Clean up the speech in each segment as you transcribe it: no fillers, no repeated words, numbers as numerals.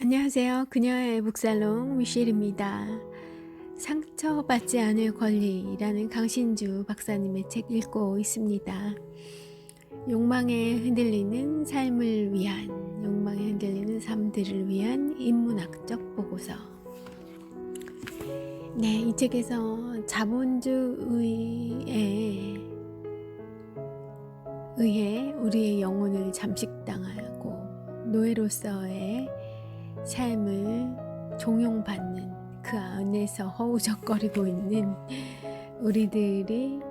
안녕하세요. 그녀의 북살롱 미셸입니다. 상처받지 않을 권리라는 강신주 박사님의 책 읽고 있습니다. 욕망에 흔들리는 삶을 위한, 욕망에 흔들리는 삶들을 위한 인문학적 보고서. 네, 이 책에서 자본주의에 의해 우리의 영혼을 잠식당하고 노예로서의 삶을 종용받는 그 안에서 허우적거리고 있는 우리들이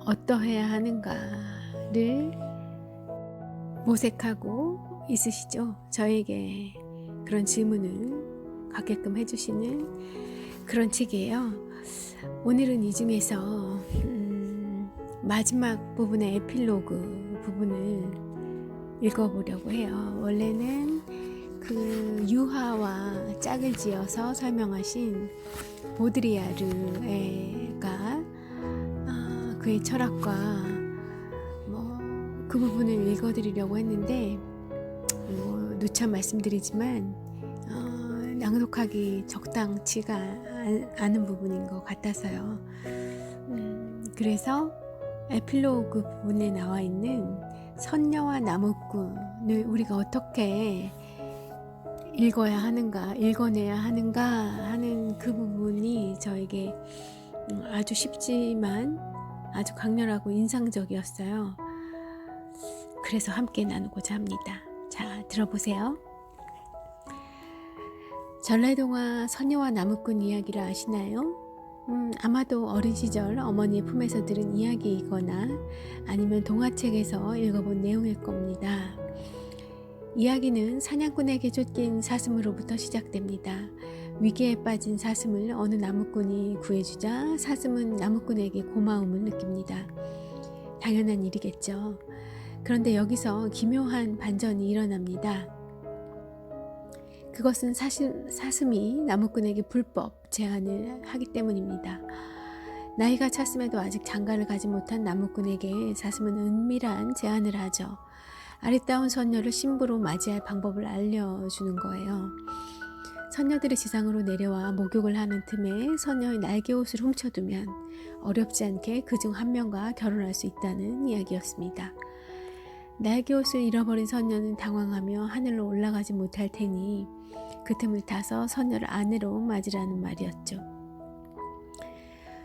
어떠해야 하는가를 모색하고 있으시죠. 저에게 그런 질문을 갖게끔 해주시는 그런 책이에요. 오늘은 이 중에서 마지막 부분의 에필로그 부분을 읽어보려고 해요. 원래는 그 유화와 짝을 지어서 설명하신 보드리아르가 그의 철학과 그 부분을 읽어드리려고 했는데 누차 말씀드리지만 낭독하기 적당치가 않은 부분인 것 같아서요. 그래서 에필로그 부분에 나와 있는 선녀와 나무꾼을 우리가 어떻게 읽어야 하는가, 읽어내야 하는가 하는 그 부분이 저에게 아주 쉽지만 아주 강렬하고 인상적이었어요. 그래서 함께 나누고자 합니다. 자, 들어보세요. 전래동화 선녀와 나무꾼 이야기를 아시나요? 아마도 어린 시절 어머니의 품에서 들은 이야기이거나 아니면 동화책에서 읽어본 내용일 겁니다. 이야기는 사냥꾼에게 쫓긴 사슴으로부터 시작됩니다. 위기에 빠진 사슴을 어느 나무꾼이 구해주자 사슴은 나무꾼에게 고마움을 느낍니다. 당연한 일이겠죠. 그런데 여기서 기묘한 반전이 일어납니다. 그것은 사슴이 나무꾼에게 불법 제안을 하기 때문입니다. 나이가 찼음에도 아직 장가를 가지 못한 나무꾼에게 사슴은 은밀한 제안을 하죠. 아리따운 선녀를 신부로 맞이할 방법을 알려주는 거예요. 선녀들이 지상으로 내려와 목욕을 하는 틈에 선녀의 날개옷을 훔쳐두면 어렵지 않게 그중 한 명과 결혼할 수 있다는 이야기였습니다. 날개옷을 잃어버린 선녀는 당황하며 하늘로 올라가지 못할 테니 그 틈을 타서 선녀를 아내로 맞으라는 말이었죠.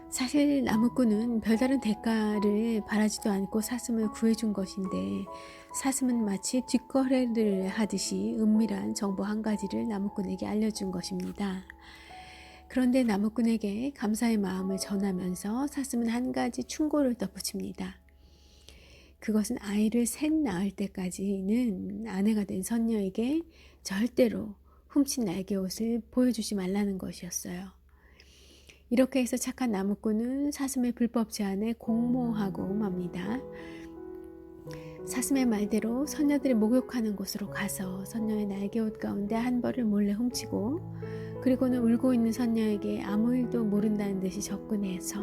사실 나무꾼은 별다른 대가를 바라지도 않고 사슴을 구해준 것인데 사슴은 마치 뒷거래를 하듯이 은밀한 정보 한 가지를 나무꾼에게 알려준 것입니다. 그런데 나무꾼에게 감사의 마음을 전하면서 사슴은 한 가지 충고를 덧붙입니다. 그것은 아이를 셋 낳을 때까지는 아내가 된 선녀에게 절대로 훔친 날개옷을 보여주지 말라는 것이었어요. 이렇게 해서 착한 나무꾼은 사슴의 불법 제안에 공모하고 맙니다. 사슴의 말대로 선녀들이 목욕하는 곳으로 가서 선녀의 날개옷 가운데 한 벌을 몰래 훔치고 그리고는 울고 있는 선녀에게 아무 일도 모른다는 듯이 접근해서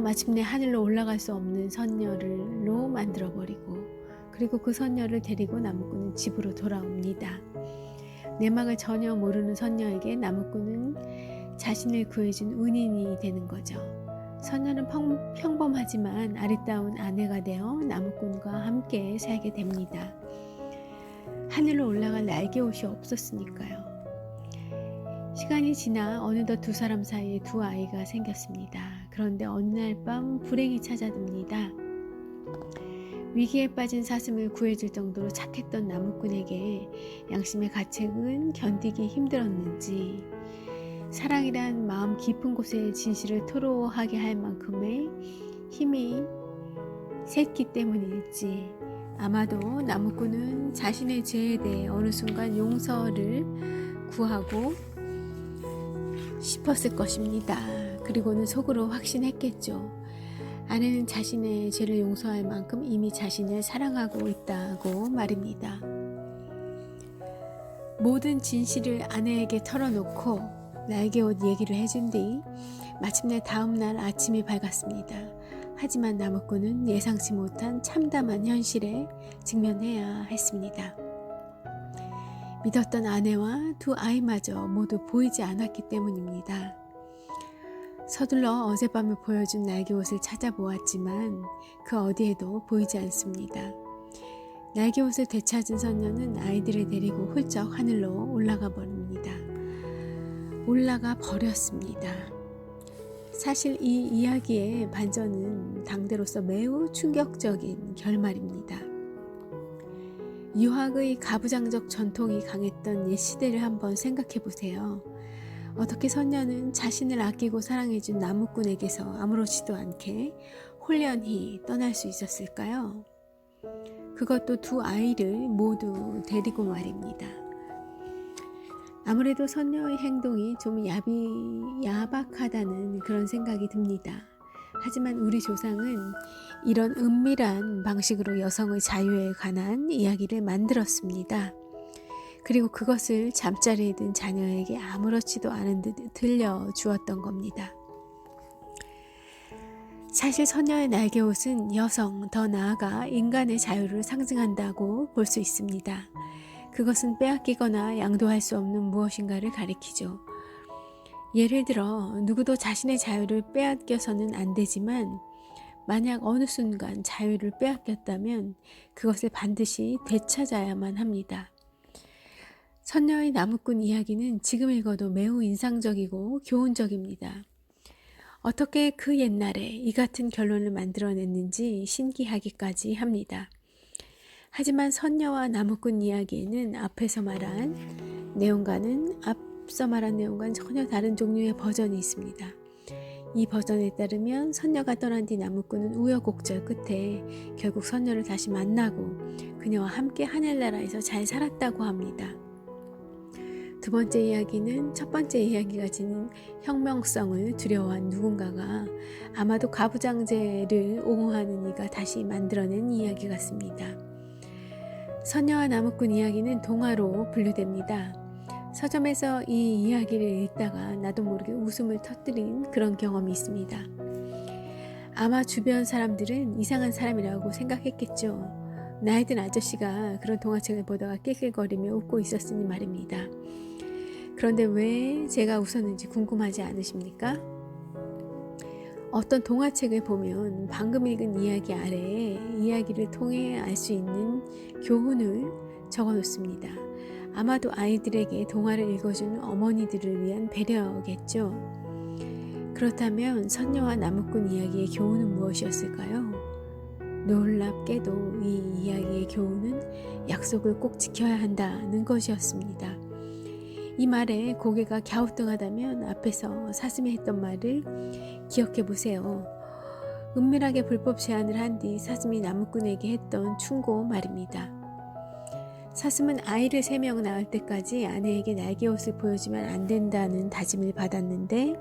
마침내 하늘로 올라갈 수 없는 선녀로 만들어버리고 그리고 그 선녀를 데리고 나무꾼은 집으로 돌아옵니다. 내막을 전혀 모르는 선녀에게 나무꾼은 자신을 구해준 은인이 되는 거죠. 선녀는 평범하지만 아리따운 아내가 되어 나무꾼과 함께 살게 됩니다. 하늘로 올라갈 날개옷이 없었으니까요. 시간이 지나 어느덧 두 사람 사이에 두 아이가 생겼습니다. 그런데 어느 날 밤 불행이 찾아듭니다. 위기에 빠진 사슴을 구해줄 정도로 착했던 나무꾼에게 양심의 가책은 견디기 힘들었는지 사랑이란 마음 깊은 곳의 진실을 토로하게 할 만큼의 힘이 샜기 때문일지 아마도 나무꾼은 자신의 죄에 대해 어느 순간 용서를 구하고 싶었을 것입니다. 그리고는 속으로 확신했겠죠. 아내는 자신의 죄를 용서할 만큼 이미 자신을 사랑하고 있다고 말입니다. 모든 진실을 아내에게 털어놓고 날개옷 얘기를 해준 뒤 마침내 다음날 아침이 밝았습니다. 하지만 나무꾼은 예상치 못한 참담한 현실에 직면해야 했습니다. 믿었던 아내와 두 아이마저 모두 보이지 않았기 때문입니다. 서둘러 어젯밤에 보여준 날개옷을 찾아보았지만 그 어디에도 보이지 않습니다. 날개옷을 되찾은 선녀는 아이들을 데리고 훌쩍 하늘로 올라가 버립니다. 올라가 버렸습니다. 사실 이 이야기의 반전은 당대로서 매우 충격적인 결말입니다. 유학의 가부장적 전통이 강했던 옛 시대를 한번 생각해 보세요. 어떻게 선녀는 자신을 아끼고 사랑해준 나무꾼에게서 아무렇지도 않게 홀연히 떠날 수 있었을까요? 그것도 두 아이를 모두 데리고 말입니다. 아무래도 선녀의 행동이 좀 야박하다는 그런 생각이 듭니다. 하지만 우리 조상은 이런 은밀한 방식으로 여성의 자유에 관한 이야기를 만들었습니다. 그리고 그것을 잠자리에 든 자녀에게 아무렇지도 않은 듯 들려주었던 겁니다. 사실 선녀의 날개옷은 여성, 더 나아가 인간의 자유를 상징한다고 볼 수 있습니다. 그것은 빼앗기거나 양도할 수 없는 무엇인가를 가리키죠. 예를 들어 누구도 자신의 자유를 빼앗겨서는 안 되지만 만약 어느 순간 자유를 빼앗겼다면 그것을 반드시 되찾아야만 합니다. 선녀의 나무꾼 이야기는 지금 읽어도 매우 인상적이고 교훈적입니다. 어떻게 그 옛날에 이 같은 결론을 만들어냈는지 신기하기까지 합니다. 하지만 선녀와 나무꾼 이야기에는 앞서 말한 내용과는 전혀 다른 종류의 버전이 있습니다. 이 버전에 따르면 선녀가 떠난 뒤 나무꾼은 우여곡절 끝에 결국 선녀를 다시 만나고 그녀와 함께 하늘나라에서 잘 살았다고 합니다. 두 번째 이야기는 첫 번째 이야기가 지닌 혁명성을 두려워한 누군가가 아마도 가부장제를 옹호하는 이가 다시 만들어낸 이야기 같습니다. 선녀와 나무꾼 이야기는 동화로 분류됩니다. 서점에서 이 이야기를 읽다가 나도 모르게 웃음을 터뜨린 그런 경험이 있습니다. 아마 주변 사람들은 이상한 사람이라고 생각했겠죠. 나이 든 아저씨가 그런 동화책을 보다가 낄낄거리며 웃고 있었으니 말입니다. 그런데 왜 제가 웃었는지 궁금하지 않으십니까? 어떤 동화책을 보면 방금 읽은 이야기 아래에 이야기를 통해 알 수 있는 교훈을 적어 놓습니다. 아마도 아이들에게 동화를 읽어주는 어머니들을 위한 배려겠죠. 그렇다면 선녀와 나무꾼 이야기의 교훈은 무엇이었을까요? 놀랍게도 이 이야기의 교훈은 약속을 꼭 지켜야 한다는 것이었습니다. 이 말에 고개가 갸우뚱하다면 앞에서 사슴이 했던 말을 기억해 보세요. 은밀하게 불법 제안을 한 뒤 사슴이 나무꾼에게 했던 충고 말입니다. 사슴은 아이를 3명 낳을 때까지 아내에게 날개옷을 보여주면 안 된다는 다짐을 받았는데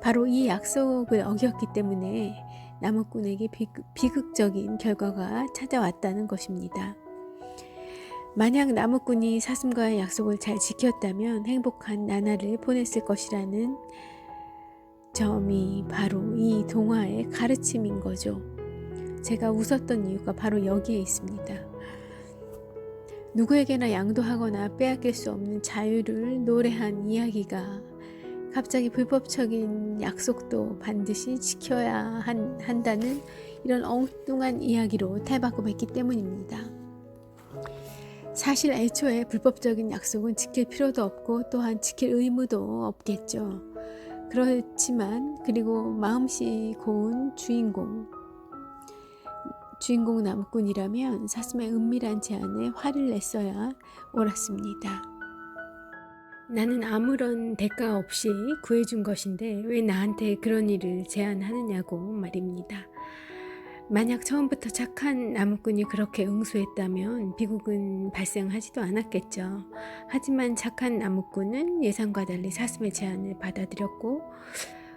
바로 이 약속을 어겼기 때문에 나무꾼에게 비극적인 결과가 찾아왔다는 것입니다. 만약 나무꾼이 사슴과의 약속을 잘 지켰다면 행복한 나날을 보냈을 것이라는 점이 바로 이 동화의 가르침인 거죠. 제가 웃었던 이유가 바로 여기에 있습니다. 누구에게나 양도하거나 빼앗길 수 없는 자유를 노래한 이야기가 갑자기 불법적인 약속도 반드시 지켜야 한다는 이런 엉뚱한 이야기로 탈바꿈했기 때문입니다. 사실 애초에 불법적인 약속은 지킬 필요도 없고 또한 지킬 의무도 없겠죠. 그렇지만 그리고 마음씨 고운 주인공 나무꾼이라면 사슴의 은밀한 제안에 화를 냈어야 옳았습니다. 나는 아무런 대가 없이 구해준 것인데 왜 나한테 그런 일을 제안하느냐고 말입니다. 만약 처음부터 착한 나무꾼이 그렇게 응수했다면 비극은 발생하지도 않았겠죠. 하지만 착한 나무꾼은 예상과 달리 사슴의 제안을 받아들였고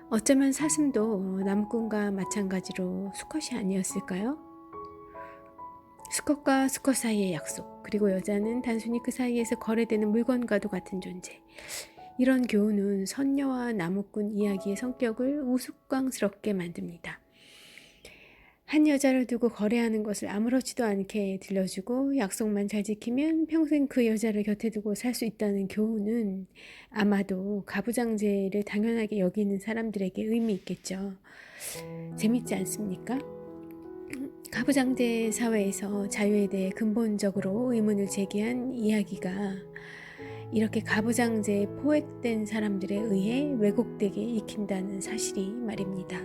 어쩌면 사슴도 나무꾼과 마찬가지로 수컷이 아니었을까요? 수컷과 수컷 사이의 약속, 그리고 여자는 단순히 그 사이에서 거래되는 물건과도 같은 존재. 이런 교훈은 선녀와 나무꾼 이야기의 성격을 우스꽝스럽게 만듭니다. 한 여자를 두고 거래하는 것을 아무렇지도 않게 들려주고 약속만 잘 지키면 평생 그 여자를 곁에 두고 살 수 있다는 교훈은 아마도 가부장제를 당연하게 여기는 사람들에게 의미 있겠죠. 재밌지 않습니까? 가부장제 사회에서 자유에 대해 근본적으로 의문을 제기한 이야기가 이렇게 가부장제에 포획된 사람들에 의해 왜곡되게 익힌다는 사실이 말입니다.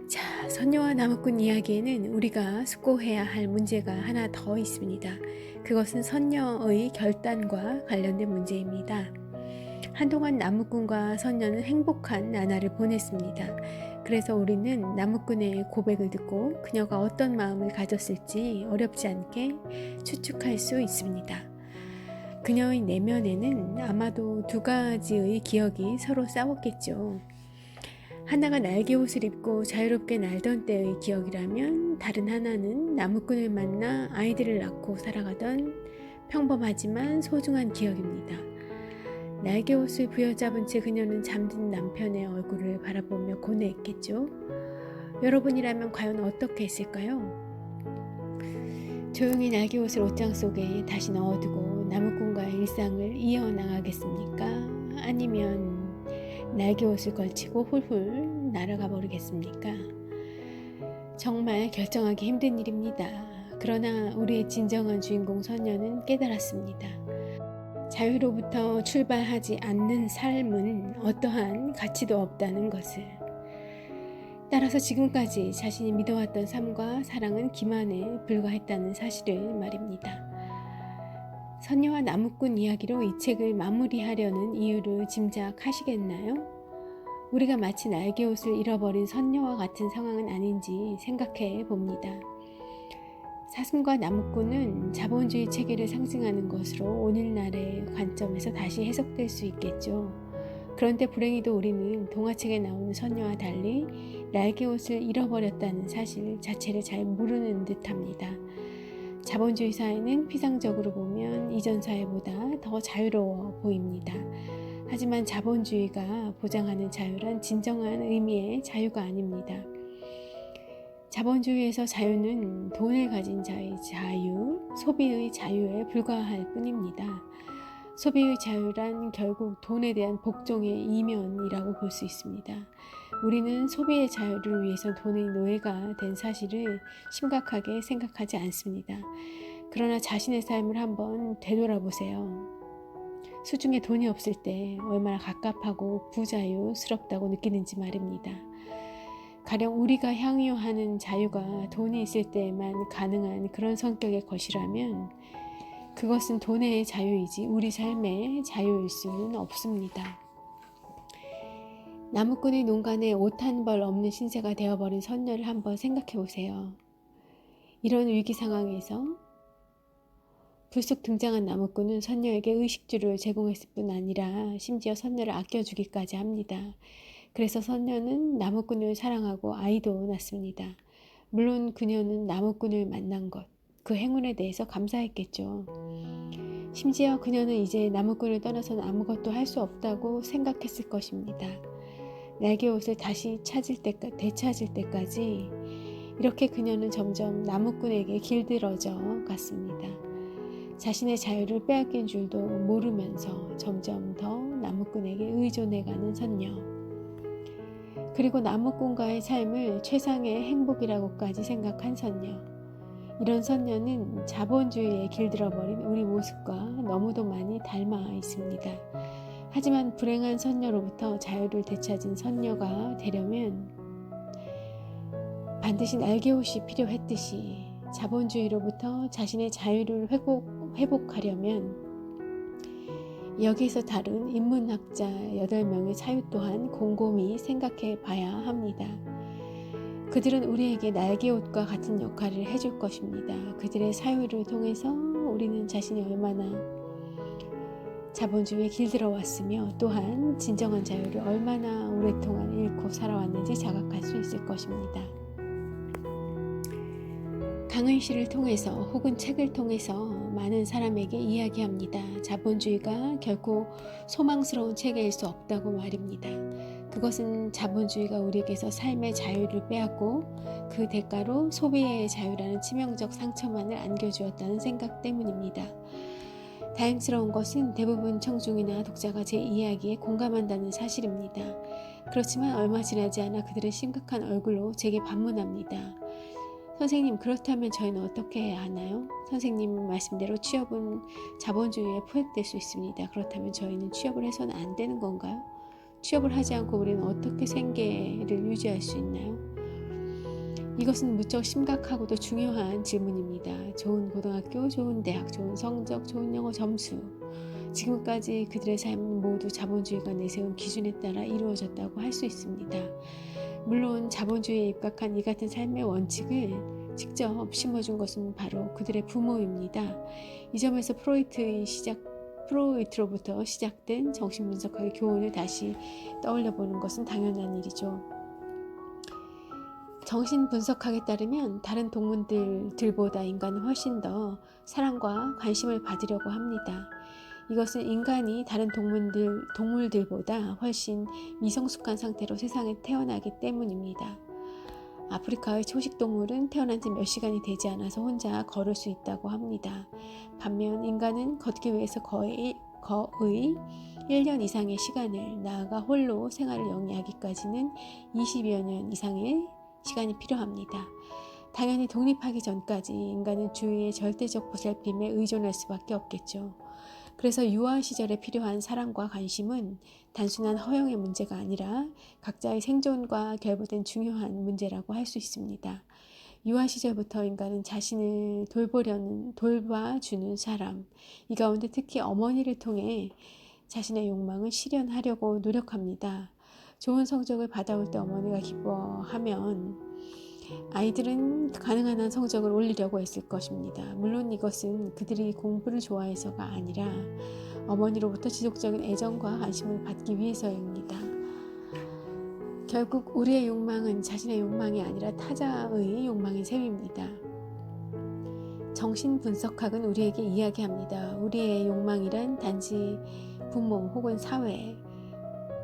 자, 선녀와 나무꾼 이야기에는 우리가 숙고해야 할 문제가 하나 더 있습니다. 그것은 선녀의 결단과 관련된 문제입니다. 한동안 나무꾼과 선녀는 행복한 나날을 보냈습니다. 그래서 우리는 나무꾼의 고백을 듣고 그녀가 어떤 마음을 가졌을지 어렵지 않게 추측할 수 있습니다. 그녀의 내면에는 아마도 두 가지의 기억이 서로 싸웠겠죠. 하나가 날개옷을 입고 자유롭게 날던 때의 기억이라면 다른 하나는 나무꾼을 만나 아이들을 낳고 살아가던 평범하지만 소중한 기억입니다. 날개옷을 부여잡은 채 그녀는 잠든 남편의 얼굴을 바라보며 고뇌했겠죠. 여러분이라면 과연 어떻게 했을까요? 조용히 날개옷을 옷장 속에 다시 넣어두고 나무꾼과의 일상을 이어나가겠습니까? 아니면 날개옷을 걸치고 훌훌 날아가 버리겠습니까? 정말 결정하기 힘든 일입니다. 그러나 우리의 진정한 주인공 선녀는 깨달았습니다. 자유로부터 출발하지 않는 삶은 어떠한 가치도 없다는 것을. 따라서 지금까지 자신이 믿어왔던 삶과 사랑은 기만에 불과했다는 사실을 말입니다. 선녀와 나무꾼 이야기로 이 책을 마무리하려는 이유를 짐작하시겠나요? 우리가 마치 날개옷을 잃어버린 선녀와 같은 상황은 아닌지 생각해 봅니다. 사슴과 나무꾼은 자본주의 체계를 상징하는 것으로 오늘날의 관점에서 다시 해석될 수 있겠죠. 그런데 불행히도 우리는 동화책에 나오는 선녀와 달리 날개옷을 잃어버렸다는 사실 자체를 잘 모르는 듯합니다. 자본주의 사회는 피상적으로 보면 이전 사회보다 더 자유로워 보입니다. 하지만 자본주의가 보장하는 자유란 진정한 의미의 자유가 아닙니다. 자본주의에서 자유는 돈을 가진 자의 자유, 소비의 자유에 불과할 뿐입니다. 소비의 자유란 결국 돈에 대한 복종의 이면이라고 볼 수 있습니다. 우리는 소비의 자유를 위해서 돈의 노예가 된 사실을 심각하게 생각하지 않습니다. 그러나 자신의 삶을 한번 되돌아보세요. 수중에 돈이 없을 때 얼마나 갑갑하고 부자유스럽다고 느끼는지 말입니다. 가령 우리가 향유하는 자유가 돈이 있을 때에만 가능한 그런 성격의 것이라면 그것은 돈의 자유이지 우리 삶의 자유일 수는 없습니다. 나무꾼의 농간에 옷 한 벌 없는 신세가 되어버린 선녀를 한번 생각해 보세요. 이런 위기 상황에서 불쑥 등장한 나무꾼은 선녀에게 의식주를 제공했을 뿐 아니라 심지어 선녀를 아껴주기까지 합니다. 그래서 선녀는 나무꾼을 사랑하고 아이도 낳습니다. 물론 그녀는 나무꾼을 만난 것, 그 행운에 대해서 감사했겠죠. 심지어 그녀는 이제 나무꾼을 떠나서는 아무것도 할 수 없다고 생각했을 것입니다. 날개옷을 다시 되찾을 때까지 이렇게 그녀는 점점 나무꾼에게 길들어져 갔습니다. 자신의 자유를 빼앗긴 줄도 모르면서 점점 더 나무꾼에게 의존해가는 선녀. 그리고 나무꾼과의 삶을 최상의 행복이라고까지 생각한 선녀. 이런 선녀는 자본주의에 길들어버린 우리 모습과 너무도 많이 닮아 있습니다. 하지만 불행한 선녀로부터 자유를 되찾은 선녀가 되려면 반드시 날개옷이 필요했듯이 자본주의로부터 자신의 자유를 회복하려면 여기서 다룬 인문학자 8명의 사유 또한 곰곰이 생각해 봐야 합니다. 그들은 우리에게 날개옷과 같은 역할을 해줄 것입니다. 그들의 사유를 통해서 우리는 자신이 얼마나 자본주의에 길들어왔으며 또한 진정한 자유를 얼마나 오랫동안 잃고 살아왔는지 자각할 수 있을 것입니다. 강의 시를 통해서 혹은 책을 통해서 많은 사람에게 이야기합니다. 자본주의가 결코 소망스러운 체계일 수 없다고 말입니다. 그것은 자본주의가 우리에게서 삶의 자유를 빼앗고 그 대가로 소비의 자유라는 치명적 상처만을 안겨주었다는 생각 때문입니다. 다행스러운 것은 대부분 청중이나 독자가 제 이야기에 공감한다는 사실입니다. 그렇지만 얼마 지나지 않아 그들은 심각한 얼굴로 제게 반문합니다. 선생님, 그렇다면 저희는 어떻게 해야 하나요? 선생님 말씀대로 취업은 자본주의에 포획될 수 있습니다. 그렇다면 저희는 취업을 해서는 안 되는 건가요? 취업을 하지 않고 우리는 어떻게 생계를 유지할 수 있나요? 이것은 무척 심각하고도 중요한 질문입니다. 좋은 고등학교, 좋은 대학, 좋은 성적, 좋은 영어 점수. 지금까지 그들의 삶은 모두 자본주의가 내세운 기준에 따라 이루어졌다고 할 수 있습니다. 물론 자본주의에 입각한 이 같은 삶의 원칙을 직접 심어준 것은 바로 그들의 부모입니다. 이 점에서 프로이트로부터 시작된 정신분석학의 교훈을 다시 떠올려보는 것은 당연한 일이죠. 정신분석학에 따르면 다른 동물들보다 인간은 훨씬 더 사랑과 관심을 받으려고 합니다. 이것은 인간이 다른 동물들보다 훨씬 미성숙한 상태로 세상에 태어나기 때문입니다. 아프리카의 초식동물은 태어난 지 몇 시간이 되지 않아서 혼자 걸을 수 있다고 합니다. 반면 인간은 걷기 위해서 거의 1년 이상의 시간을, 나아가 홀로 생활을 영위하기까지는 20여 년 이상의 시간이 필요합니다. 당연히 독립하기 전까지 인간은 주위의 절대적 보살핌에 의존할 수밖에 없겠죠. 그래서 유아 시절에 필요한 사랑과 관심은 단순한 허용의 문제가 아니라 각자의 생존과 결부된 중요한 문제라고 할 수 있습니다. 유아 시절부터 인간은 자신을 돌봐주는 사람, 이 가운데 특히 어머니를 통해 자신의 욕망을 실현하려고 노력합니다. 좋은 성적을 받아올 때 어머니가 기뻐하면 아이들은 가능한 한 성적을 올리려고 했을 것입니다. 물론 이것은 그들이 공부를 좋아해서가 아니라 어머니로부터 지속적인 애정과 관심을 받기 위해서입니다. 결국 우리의 욕망은 자신의 욕망이 아니라 타자의 욕망인 셈입니다. 정신분석학은 우리에게 이야기합니다. 우리의 욕망이란 단지 부모 혹은 사회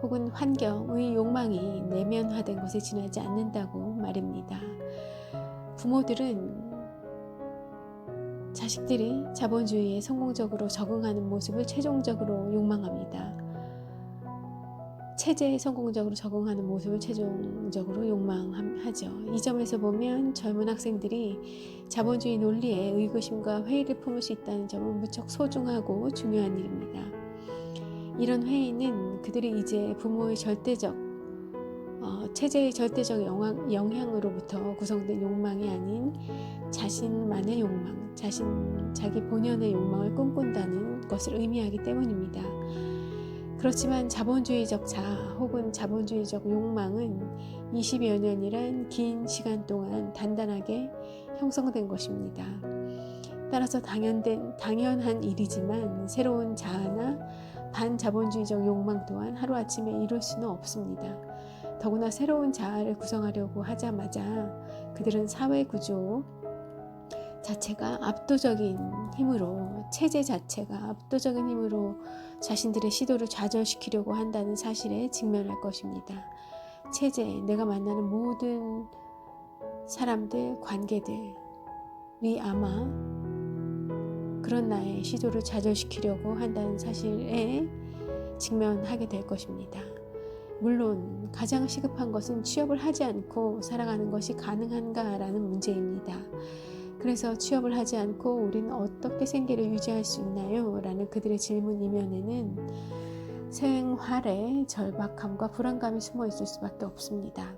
혹은 환경의 욕망이 내면화된 것에 지나지 않는다고 말입니다. 부모들은 자식들이 자본주의에 성공적으로 적응하는 모습을 최종적으로 욕망합니다. 체제에 성공적으로 적응하는 모습을 최종적으로 욕망하죠. 이 점에서 보면 젊은 학생들이 자본주의 논리에 의구심과 회의를 품을 수 있다는 점은 무척 소중하고 중요한 일입니다. 이런 회의는 그들이 이제 부모의 체제의 절대적 영향으로부터 구성된 욕망이 아닌 자신만의 욕망, 자기 본연의 욕망을 꿈꾼다는 것을 의미하기 때문입니다. 그렇지만 자본주의적 자아 혹은 자본주의적 욕망은 20여 년이란 긴 시간 동안 단단하게 형성된 것입니다. 따라서 당연한 일이지만 새로운 자아나 반자본주의적 욕망 또한 하루아침에 이룰 수는 없습니다. 더구나 새로운 자아를 구성하려고 하자마자 그들은 사회구조 자체가 압도적인 힘으로, 체제 자체가 압도적인 힘으로 자신들의 시도를 좌절시키려고 한다는 사실에 직면할 것입니다. 체제, 내가 만나는 모든 사람들, 관계들이 아마 그런 나의 시도를 좌절시키려고 한다는 사실에 직면하게 될 것입니다. 물론 가장 시급한 것은 취업을 하지 않고 살아가는 것이 가능한가라는 문제입니다. 그래서 취업을 하지 않고 우리는 어떻게 생계를 유지할 수 있나요? 라는 그들의 질문 이면에는 생활의 절박함과 불안감이 숨어 있을 수밖에 없습니다.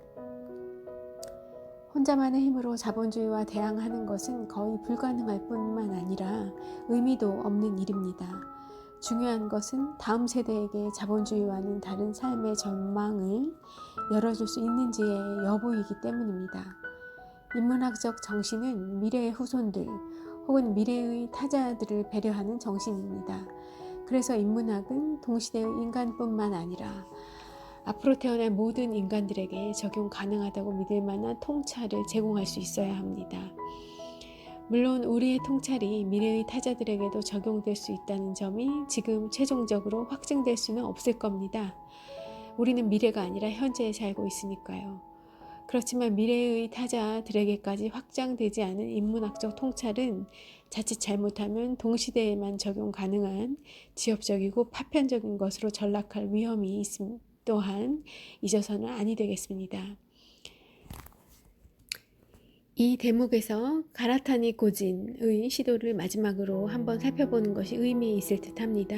혼자만의 힘으로 자본주의와 대항하는 것은 거의 불가능할 뿐만 아니라 의미도 없는 일입니다. 중요한 것은 다음 세대에게 자본주의와는 다른 삶의 전망을 열어줄 수 있는지의 여부이기 때문입니다. 인문학적 정신은 미래의 후손들 혹은 미래의 타자들을 배려하는 정신입니다. 그래서 인문학은 동시대의 인간뿐만 아니라 앞으로 태어날 모든 인간들에게 적용 가능하다고 믿을 만한 통찰을 제공할 수 있어야 합니다. 물론 우리의 통찰이 미래의 타자들에게도 적용될 수 있다는 점이 지금 최종적으로 확증될 수는 없을 겁니다. 우리는 미래가 아니라 현재에 살고 있으니까요. 그렇지만 미래의 타자들에게까지 확장되지 않은 인문학적 통찰은 자칫 잘못하면 동시대에만 적용 가능한 지엽적이고 파편적인 것으로 전락할 위험이 있음 또한 잊어서는 아니 되겠습니다. 이 대목에서 가라타니 고진의 시도를 마지막으로 한번 살펴보는 것이 의미 있을 듯 합니다.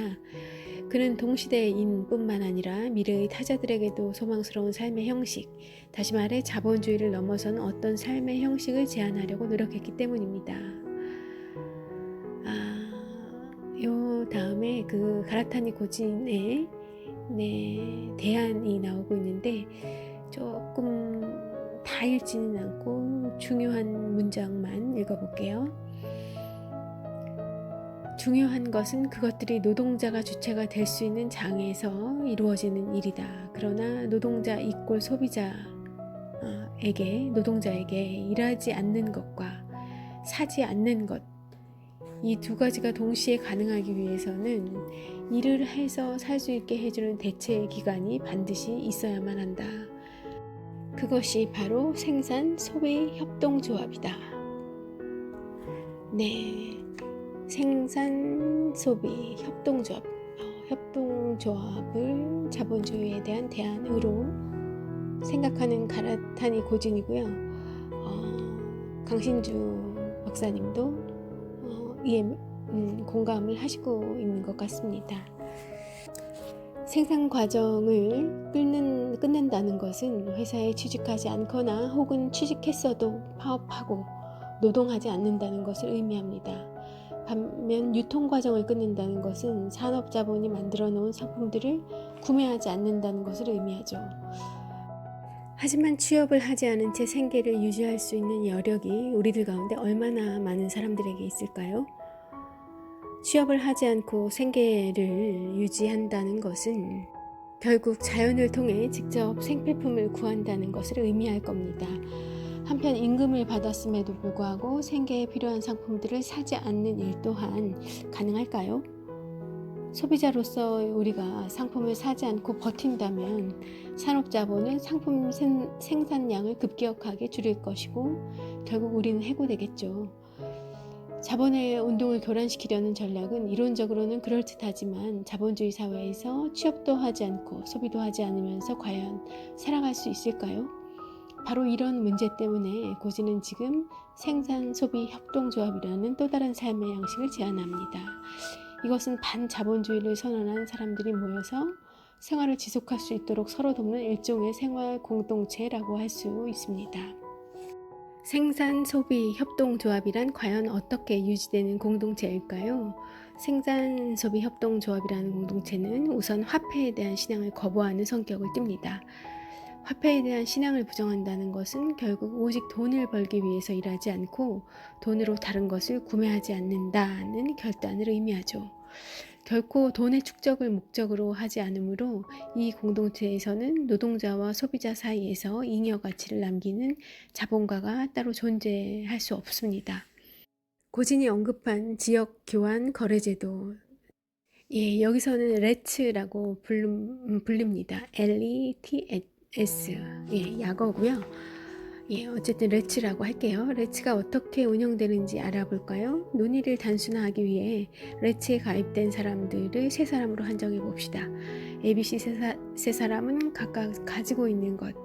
그는 동시대인 뿐만 아니라 미래의 타자들에게도 소망스러운 삶의 형식, 다시 말해 자본주의를 넘어서는 어떤 삶의 형식을 제안하려고 노력했기 때문입니다. 요 다음에 그 가라타니 고진의 대안이 나오고 있는데 조금 다 읽지는 않고 중요한 문장만 읽어볼게요. 중요한 것은 그것들이 노동자가 주체가 될 수 있는 장에서 이루어지는 일이다. 그러나 노동자 이꼴 노동자에게 일하지 않는 것과 사지 않는 것, 이 두 가지가 동시에 가능하기 위해서는 일을 해서 살 수 있게 해주는 대체 기관이 반드시 있어야만 한다. 그것이 바로 생산 소비 협동조합이다. 네, 생산 소비 협동조합, 협동조합을 자본주의에 대한 대안으로 생각하는 가라타니 고진이고요. 강신주 박사님도 이에 공감을 하시고 있는 것 같습니다. 생산 과정을 끝낸다는 것은 회사에 취직하지 않거나 혹은 취직했어도 파업하고 노동하지 않는다는 것을 의미합니다. 반면 유통 과정을 끊는다는 것은 산업 자본이 만들어 놓은 상품들을 구매하지 않는다는 것을 의미하죠. 하지만 취업을 하지 않은 채 생계를 유지할 수 있는 여력이 우리들 가운데 얼마나 많은 사람들에게 있을까요? 취업을 하지 않고 생계를 유지한다는 것은 결국 자연을 통해 직접 생필품을 구한다는 것을 의미할 겁니다. 한편 임금을 받았음에도 불구하고 생계에 필요한 상품들을 사지 않는 일 또한 가능할까요? 소비자로서 우리가 상품을 사지 않고 버틴다면 산업자본은 상품 생산량을 급격하게 줄일 것이고 결국 우리는 해고되겠죠. 자본의 운동을 교란시키려는 전략은 이론적으로는 그럴듯하지만 자본주의 사회에서 취업도 하지 않고 소비도 하지 않으면서 과연 살아갈 수 있을까요? 바로 이런 문제 때문에 고진은 지금 생산 소비 협동조합이라는 또 다른 삶의 양식을 제안합니다. 이것은 반자본주의를 선언한 사람들이 모여서 생활을 지속할 수 있도록 서로 돕는 일종의 생활 공동체라고 할 수 있습니다. 생산 소비 협동조합이란 과연 어떻게 유지되는 공동체일까요? 생산 소비 협동조합이라는 공동체는 우선 화폐에 대한 신앙을 거부하는 성격을 띱니다. 화폐에 대한 신앙을 부정한다는 것은 결국 오직 돈을 벌기 위해서 일하지 않고 돈으로 다른 것을 구매하지 않는다는 결단을 의미하죠. 결코 돈의 축적을 목적으로 하지 않으므로 이 공동체에서는 노동자와 소비자 사이에서 잉여 가치를 남기는 자본가가 따로 존재할 수 없습니다. 고진이 언급한 지역 교환 거래제도, 여기서는 레츠라고 불립니다. LETS, 약어고요. 어쨌든 레츠라고 할게요. 레츠가 어떻게 운영되는지 알아볼까요? 논의를 단순화하기 위해 레츠에 가입된 사람들을 세 사람으로 한정해 봅시다. ABC 세 사람은 각각 가지고 있는 것,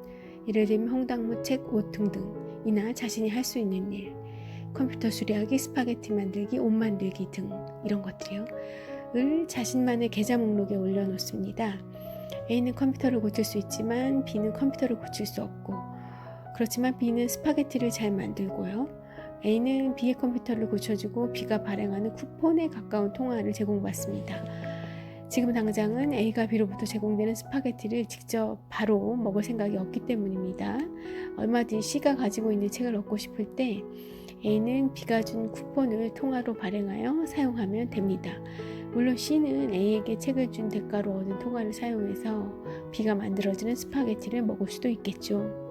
예를 들면 홍당무, 책, 옷 등등이나 자신이 할 수 있는 일, 컴퓨터 수리하기, 스파게티 만들기, 옷 만들기 등 이런 것들이요. 을 자신만의 계좌 목록에 올려놓습니다. A는 컴퓨터를 고칠 수 있지만 B는 컴퓨터를 고칠 수 없고, 그렇지만 B는 스파게티를 잘 만들고요. A는 B의 컴퓨터를 고쳐주고 B가 발행하는 쿠폰에 가까운 통화를 제공받습니다. 지금 당장은 A가 B로부터 제공되는 스파게티를 직접 바로 먹을 생각이 없기 때문입니다. 얼마 뒤 C가 가지고 있는 책을 얻고 싶을 때 A는 B가 준 쿠폰을 통화로 발행하여 사용하면 됩니다. 물론 C는 A에게 책을 준 대가로 얻은 통화를 사용해서 B가 만들어지는 스파게티를 먹을 수도 있겠죠.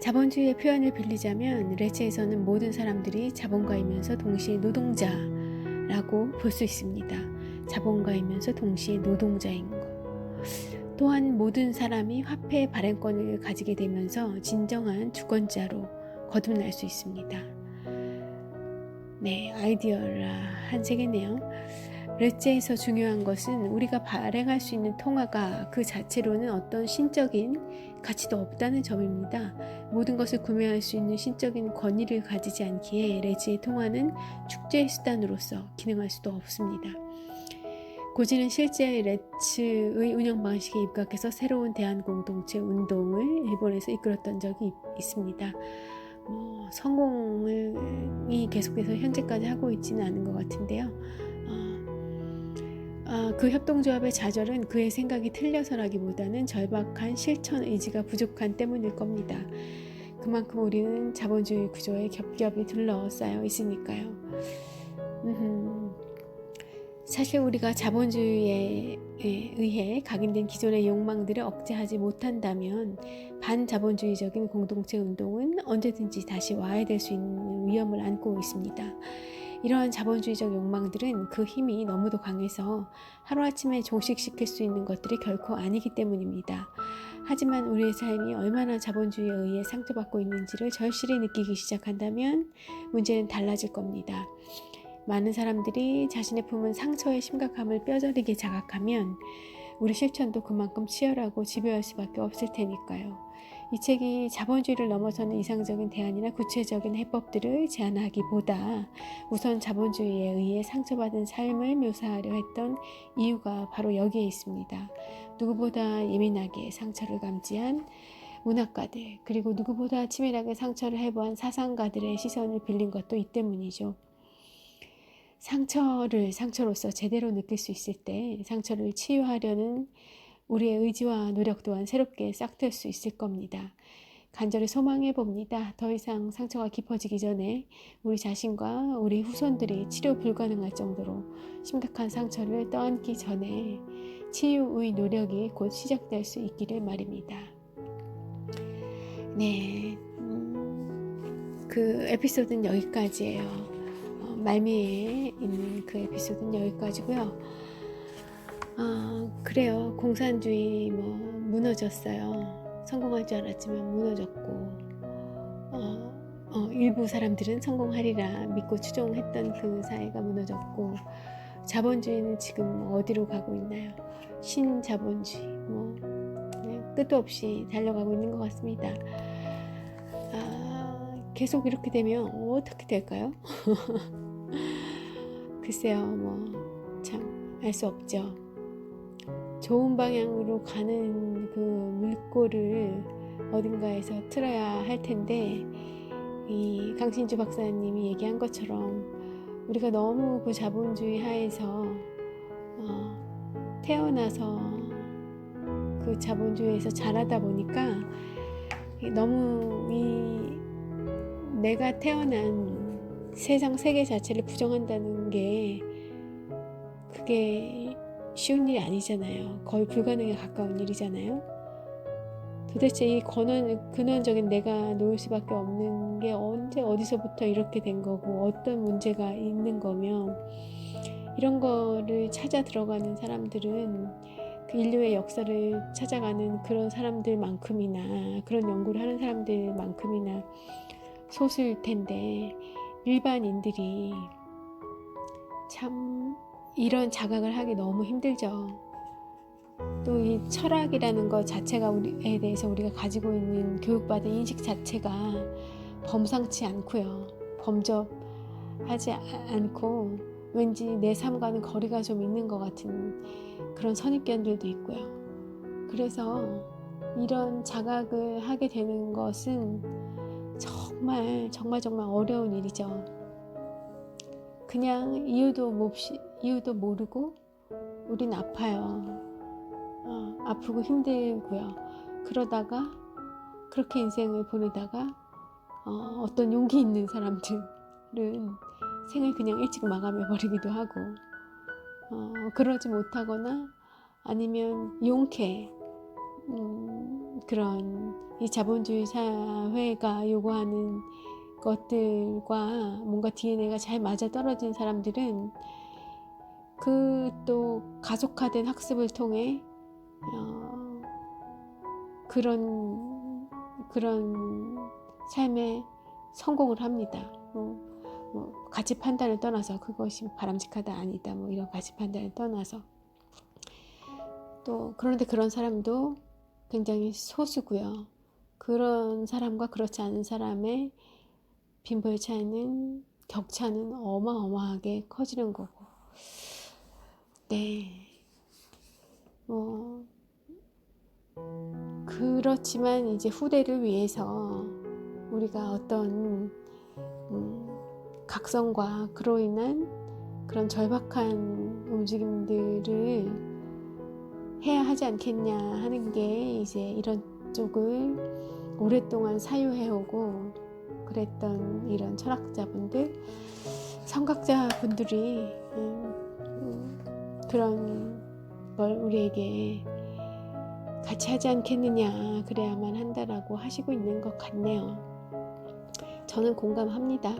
자본주의의 표현을 빌리자면 레츠에서는 모든 사람들이 자본가이면서 동시에 노동자라고 볼 수 있습니다. 자본가이면서 동시에 노동자인 것. 또한 모든 사람이 화폐 발행권을 가지게 되면서 진정한 주권자로 거듭날 수 있습니다. 네, 아이디어한 세계네요. 렛츠에서 중요한 것은 우리가 발행할 수 있는 통화가 그 자체로는 어떤 신적인 가치도 없다는 점입니다. 모든 것을 구매할 수 있는 신적인 권위를 가지지 않기에 렛츠의 통화는 축제의 수단으로서 기능할 수도 없습니다. 고지는 실제 렛츠의 운영 방식에 입각해서 새로운 대한공동체 운동을 일본에서 이끌었던 적이 있습니다. 성공이 계속해서 현재까지 하고 있지는 않은 것 같은데요. 그 협동조합의 좌절은 그의 생각이 틀려서라기보다는 절박한 실천 의지가 부족한 때문일 겁니다. 그만큼 우리는 자본주의 구조에 겹겹이 둘러싸여 있으니까요. 사실 우리가 자본주의에 의해 각인된 기존의 욕망들을 억제하지 못한다면 반자본주의적인 공동체 운동은 언제든지 다시 와야 될 수 있는 위험을 안고 있습니다. 이러한 자본주의적 욕망들은 그 힘이 너무도 강해서 하루아침에 종식시킬 수 있는 것들이 결코 아니기 때문입니다. 하지만 우리의 삶이 얼마나 자본주의에 의해 상처받고 있는지를 절실히 느끼기 시작한다면 문제는 달라질 겁니다. 많은 사람들이 자신의 품은 상처의 심각함을 뼈저리게 자각하면 우리 실천도 그만큼 치열하고 집요할 수밖에 없을 테니까요. 이 책이 자본주의를 넘어서는 이상적인 대안이나 구체적인 해법들을 제안하기보다 우선 자본주의에 의해 상처받은 삶을 묘사하려 했던 이유가 바로 여기에 있습니다. 누구보다 예민하게 상처를 감지한 문학가들, 그리고 누구보다 치밀하게 상처를 해부한 사상가들의 시선을 빌린 것도 이 때문이죠. 상처를 상처로서 제대로 느낄 수 있을 때 상처를 치유하려는 우리의 의지와 노력 또한 새롭게 싹틀 수 있을 겁니다. 간절히 소망해 봅니다. 더 이상 상처가 깊어지기 전에 우리 자신과 우리 후손들이 치료 불가능할 정도로 심각한 상처를 떠안기 전에 치유의 노력이 곧 시작될 수 있기를 말입니다. 네, 그 에피소드는 여기까지예요. 말미에 있는 그 에피소드는 여기까지고요. 그래요. 공산주의 무너졌어요. 성공할 줄 알았지만 무너졌고 일부 사람들은 성공하리라 믿고 추종했던 그 사회가 무너졌고 자본주의는 지금 어디로 가고 있나요? 신자본주의 끝도 없이 달려가고 있는 것 같습니다. 계속 이렇게 되면 어떻게 될까요? 글쎄요, 참 알 수 없죠. 좋은 방향으로 가는 그 물꼬를 어딘가에서 틀어야 할 텐데, 이 강신주 박사님이 얘기한 것처럼 우리가 너무 그 자본주의 하에서 태어나서 그 자본주의에서 자라다 보니까 너무 내가 태어난 세상 세계 자체를 부정한다는 게 그게 쉬운 일이 아니잖아요. 거의 불가능에 가까운 일이잖아요. 도대체 이 근원적인 내가 놓일 수밖에 없는 게 언제 어디서부터 이렇게 된 거고 어떤 문제가 있는 거며 이런 거를 찾아 들어가는 사람들은 그 인류의 역사를 찾아가는 그런 사람들만큼이나 그런 연구를 하는 사람들만큼이나 소수일 텐데 일반인들이 참 이런 자각을 하기 너무 힘들죠. 또 이 철학이라는 것 자체가 우리에 대해서 우리가 가지고 있는 교육받은 인식 자체가 범상치 않고요. 범접하지 않고 왠지 내 삶과는 거리가 좀 있는 것 같은 그런 선입견들도 있고요. 그래서 이런 자각을 하게 되는 것은 정말 어려운 일이죠. 그냥 이유도 모르고 우린 아파요. 아프고 힘들고요. 그러다가 그렇게 인생을 보내다가 어떤 용기 있는 사람들은 생을 그냥 일찍 마감해 버리기도 하고 그러지 못하거나 아니면 용케 그런 이 자본주의 사회가 요구하는 것들과 뭔가 DNA가 잘 맞아떨어진 사람들은 그 또 가속화된 학습을 통해 그런 삶에 성공을 합니다. 뭐 가치 판단을 떠나서 그것이 바람직하다 아니다 뭐 이런 가치 판단을 떠나서 또 그런데 그런 사람도 굉장히 소수고요. 그런 사람과 그렇지 않은 사람의 빈부의 차이는 격차는 어마어마하게 커지는 거고 네 뭐 그렇지만 이제 후대를 위해서 우리가 어떤 각성과 그로 인한 그런 절박한 움직임들을 해야 하지 않겠냐 하는 게 이제 이런 쪽을 오랫동안 사유해오고 그랬던 이런 철학자분들, 성각자분들이 그런 걸 우리에게 같이 하지 않겠느냐 그래야만 한다라고 하시고 있는 것 같네요. 저는 공감합니다.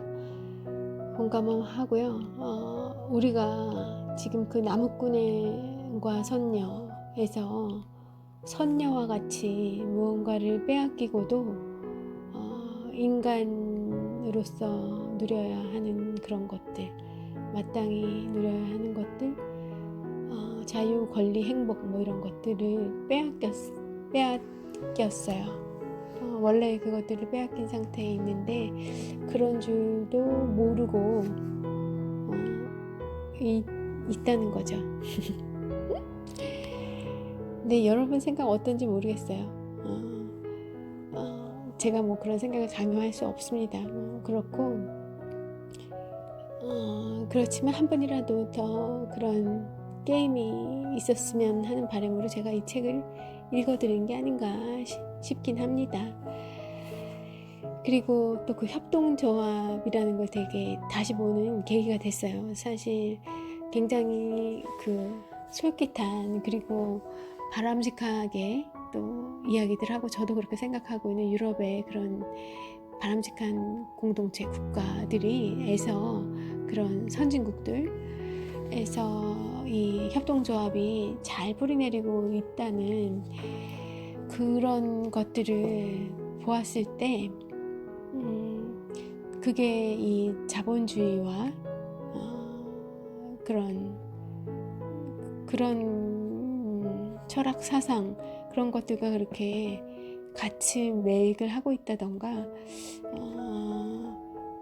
공감하고요. 우리가 지금 그 나무꾼과 선녀에서 선녀와 같이 무언가를 빼앗기고도 인간으로서 누려야 하는 그런 것들, 마땅히 누려야 하는 것들, 자유, 권리, 행복 뭐 이런 것들을 빼앗겼어요. 원래 그것들을 빼앗긴 상태에 있는데 그런 줄도 모르고 있다는 거죠. 근데 여러분 생각 어떤지 모르겠어요. 제가 뭐 그런 생각을 강요할 수 없습니다. 그렇고 그렇지만 한 번이라도 더 그런 게임이 있었으면 하는 바람으로 제가 이 책을 읽어드린 게 아닌가 싶긴 합니다. 그리고 또 그 협동조합이라는 걸 되게 다시 보는 계기가 됐어요. 사실 굉장히 그 솔깃한 그리고 바람직하게 또 이야기들 하고 저도 그렇게 생각하고 있는 유럽의 그런 바람직한 공동체 국가들이에서 그런 선진국들에서 이 협동조합이 잘 뿌리내리고 있다는 그런 것들을 보았을 때 그게 이 자본주의와 그런 철학 사상 그런 것들과 그렇게 같이 매익을 하고 있다던가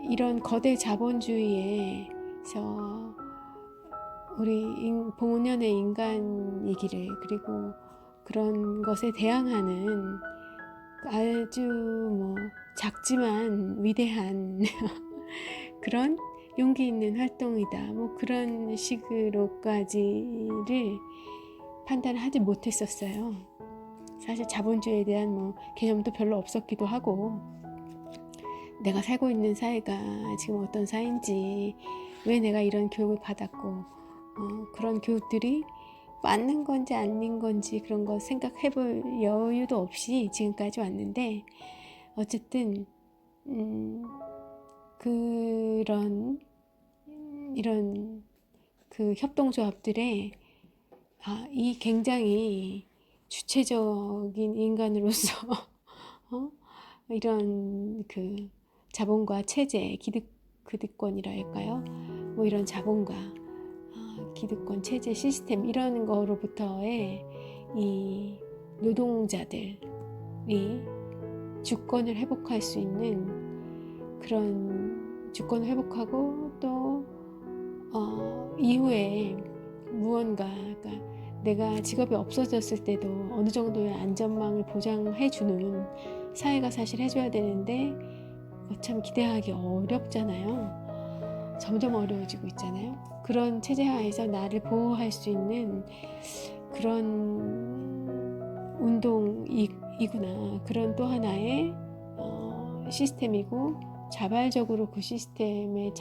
이런 거대 자본주의에서 우리 본연의 인간이기를 그리고 그런 것에 대항하는 아주 뭐 작지만 위대한 그런 용기 있는 활동이다. 뭐 그런 식으로까지를 판단하지 못했었어요. 사실 자본주의에 대한 뭐 개념도 별로 없었기도 하고 내가 살고 있는 사회가 지금 어떤 사회인지 왜 내가 이런 교육을 받았고 그런 교육들이 맞는 건지 아닌 건지 그런 거 생각해 볼 여유도 없이 지금까지 왔는데 어쨌든 이런 그 협동조합들의 이 굉장히 주체적인 인간으로서 이런 그 자본과 체제, 기득권이라 할까요? 뭐 이런 자본과 기득권, 체제, 시스템 이런 거로부터의 이 노동자들이 주권을 회복할 수 있는 그런 주권을 회복하고 또 이후에 무언가 그러니까 내가 직업이 없어졌을 때도 어느 정도의 안전망을 보장해주는 사회가 사실 해줘야 되는데 참 기대하기 어렵잖아요. 점점 어려워지고 있잖아요. 그런 체제하에서 나를 보호할 수 있는 그런 운동이구나. 그런 또 하나의 시스템이고 자발적으로 그 시스템에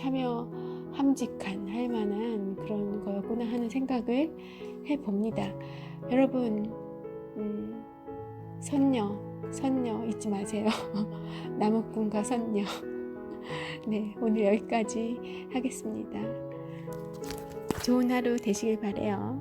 함직한 할 만한 그런 거였구나 하는 생각을 해봅니다. 여러분 선녀 잊지 마세요. 나무꾼과 선녀. 네, 오늘 여기까지 하겠습니다. 좋은 하루 되시길 바래요.